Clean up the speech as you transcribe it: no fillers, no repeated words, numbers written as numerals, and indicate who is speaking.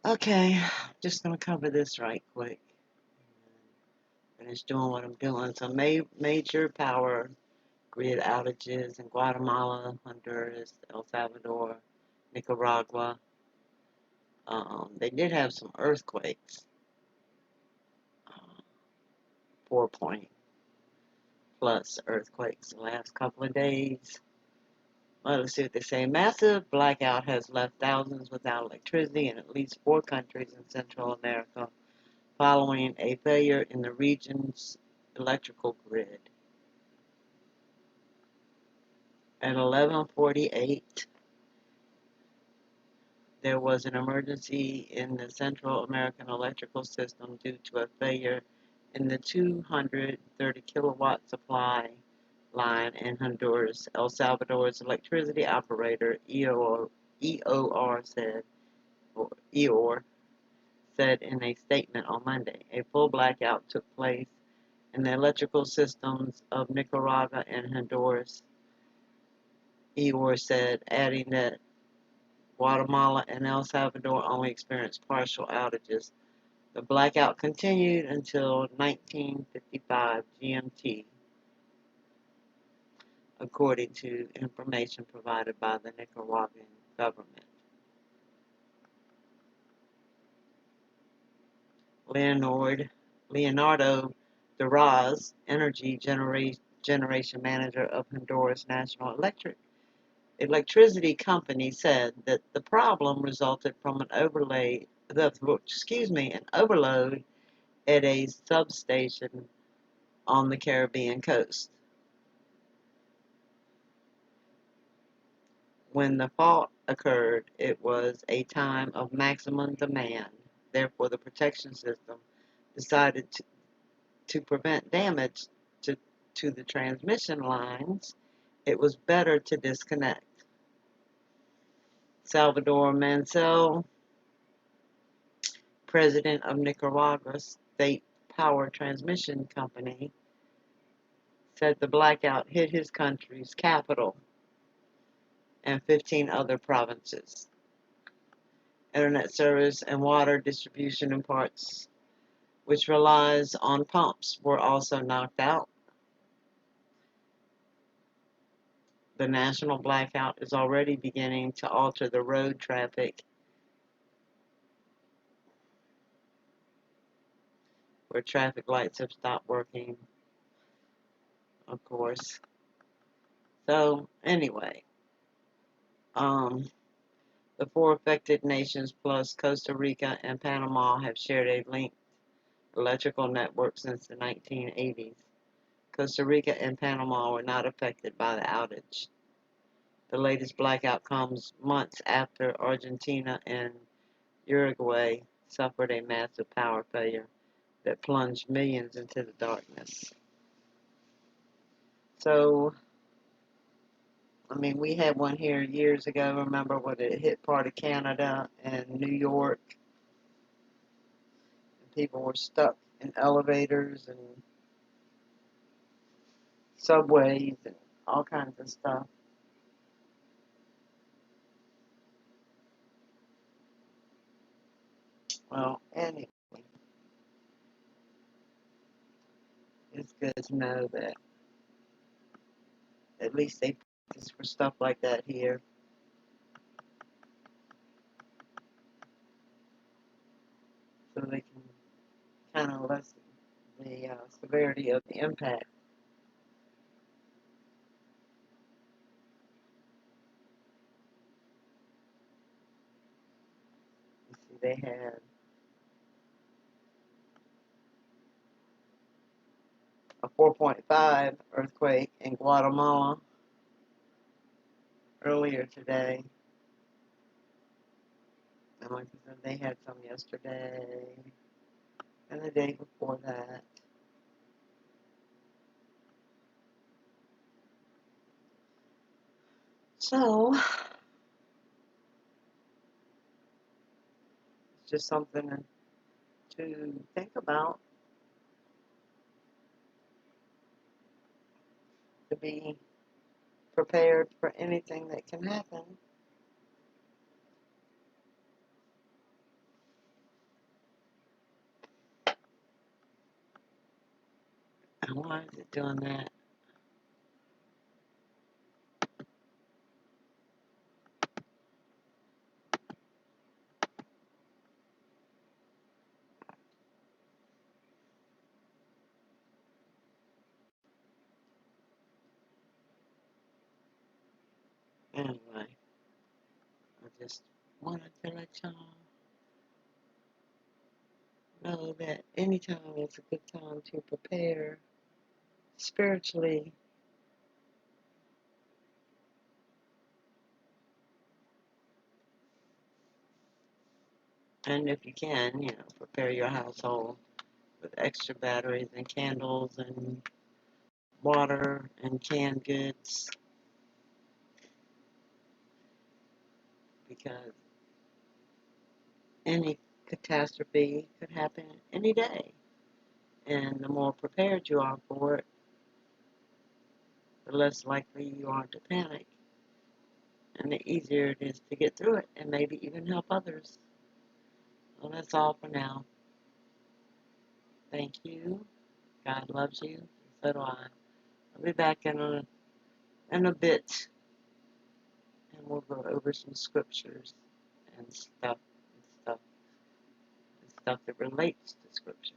Speaker 1: Okay, just gonna cover this right quick. Finish doing what I'm doing. So major power grid outages in Guatemala, Honduras, El Salvador, Nicaragua. They did have some earthquakes, 4 point plus earthquakes the last couple of days. Well, let's see what they say. Massive blackout has left thousands without electricity in at least 4 countries in Central America following a failure in the region's electrical grid. At 11:48, there was an emergency in the Central American electrical system due to a failure in the 230 kilowatt supply line in Honduras. El Salvador's electricity operator EOR said in a statement on Monday. A full blackout took place in the electrical systems of Nicaragua and Honduras, EOR said, adding that Guatemala and El Salvador only experienced partial outages. The blackout continued until 1955 GMT, according to information provided by the Nicaraguan government. Leonardo Duraz, energy generation manager of Honduras National Electricity Company, said that the problem resulted from an overload at a substation on the Caribbean coast. When the fault occurred, it was a time of maximum demand. Therefore, the protection system decided to prevent damage to the transmission lines. It was better to disconnect. Salvador Mansell, president of Nicaragua's state power transmission company, said the blackout hit his country's capital and 15 other provinces. Internet service and water distribution in parts which relies on pumps were also knocked out. The national blackout is already beginning to alter the road traffic, where traffic lights have stopped working, of course. So, anyway, the 4 affected nations plus Costa Rica and Panama have shared a linked electrical network since the 1980s. Costa Rica and Panama were not affected by the outage. The latest blackout comes months after Argentina and Uruguay suffered a massive power failure that plunged millions into the darkness. So, I mean, we had one here years ago, remember, when it hit part of Canada and New York. And people were stuck in elevators and subways and all kinds of stuff. Well, anyway, it's good to know that at least they practice for stuff like that here. So they can kind of lessen the severity of the impact. You see, they had a 4.5 earthquake in Guatemala earlier today. And like I said, they had some yesterday and the day before that. So, it's just something to think about, to be prepared for anything that can happen. And why is it doing that? Anyway, I just wanted to let y'all know that anytime is a good time to prepare spiritually. And if you can, prepare your household with extra batteries and candles and water and canned goods, because any catastrophe could happen any day. And the more prepared you are for it, the less likely you are to panic. And the easier it is to get through it and maybe even help others. Well, that's all for now. Thank you. God loves you. So do I. I'll be back in a bit, and we'll go over some scriptures and stuff that relates to scripture.